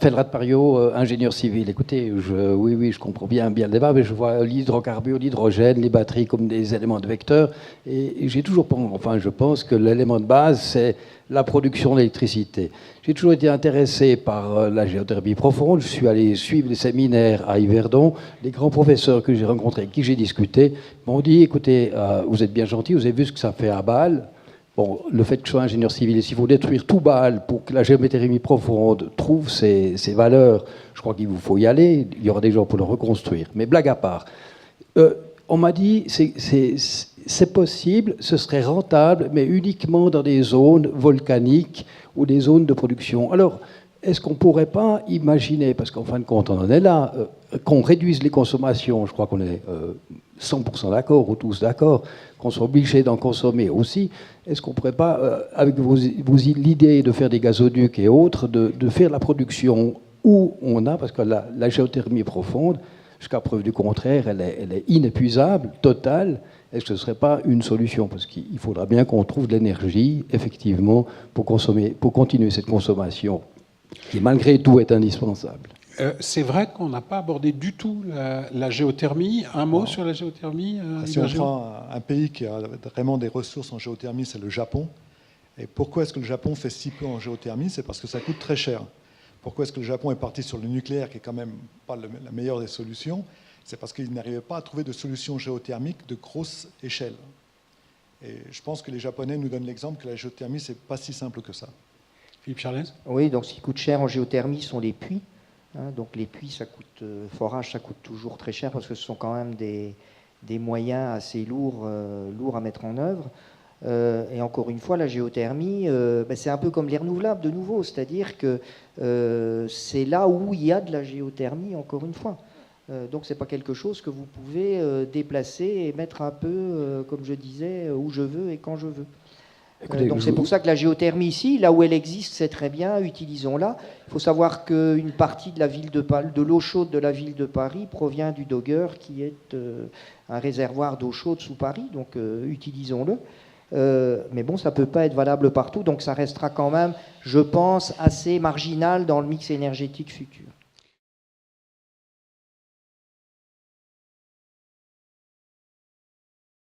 Felrat Pario, ingénieur civil. Écoutez, oui, je comprends bien le débat, mais je vois l'hydrocarbure, l'hydrogène, les batteries comme des éléments de vecteur. Et j'ai toujours, je pense que l'élément de base, c'est la production d'électricité. J'ai toujours été intéressé par la géothermie profonde. Je suis allé suivre des séminaires à Yverdon. Les grands professeurs que j'ai rencontrés, avec qui j'ai discuté, m'ont dit, écoutez, vous êtes bien gentil, vous avez vu ce que ça fait à Bâle. Bon, le fait que je sois ingénieur civil, et s'il faut détruire tout Bâle pour que la géothermie profonde trouve ses valeurs, je crois qu'il vous faut y aller. Il y aura des gens pour le reconstruire. Mais blague à part, on m'a dit c'est possible, ce serait rentable, mais uniquement dans des zones volcaniques ou des zones de production. Alors, est-ce qu'on ne pourrait pas imaginer, parce qu'en fin de compte, on en est là, qu'on réduise les consommations, je crois qu'on est 100% d'accord, ou tous d'accord, qu'on soit obligé d'en consommer aussi, est-ce qu'on ne pourrait pas, avec l'idée de faire des gazoducs et autres, de faire la production où on a, parce que la géothermie profonde, jusqu'à preuve du contraire, elle est inépuisable, totale. Est-ce que ce ne serait pas une solution? Parce qu'il faudra bien qu'on trouve de l'énergie, effectivement, pour continuer cette consommation, qui malgré tout est indispensable. C'est vrai qu'on n'a pas abordé du tout la géothermie. Un mot sur la géothermie Si on prend un pays qui a vraiment des ressources en géothermie, c'est le Japon. Et pourquoi est-ce que le Japon fait si peu en géothermie? C'est parce que ça coûte très cher. Pourquoi est-ce que le Japon est parti sur le nucléaire, qui est quand même pas la meilleure des solutions? C'est parce qu'il n'arrivait pas à trouver de solution géothermique de grosse échelle. Et je pense que les Japonais nous donnent l'exemple que la géothermie, c'est pas si simple que ça. Philippe Charles? Oui, donc ce qui coûte cher en géothermie sont les puits. Donc les puits, ça coûte, forage, ça coûte toujours très cher parce que ce sont quand même des moyens assez lourds à mettre en œuvre. Et encore une fois, la géothermie, c'est un peu comme les renouvelables de nouveau, c'est-à-dire que c'est là où il y a de la géothermie, encore une fois. Donc c'est pas quelque chose que vous pouvez déplacer et mettre un peu, comme je disais, où je veux et quand je veux. Écoutez, donc c'est pour ça que la géothermie ici, là où elle existe, c'est très bien, utilisons-la. Il faut savoir qu'une partie de la ville de l'eau chaude de la ville de Paris provient du Dogger, qui est un réservoir d'eau chaude sous Paris, donc utilisons-le. Mais bon, ça ne peut pas être valable partout, donc ça restera quand même, je pense, assez marginal dans le mix énergétique futur.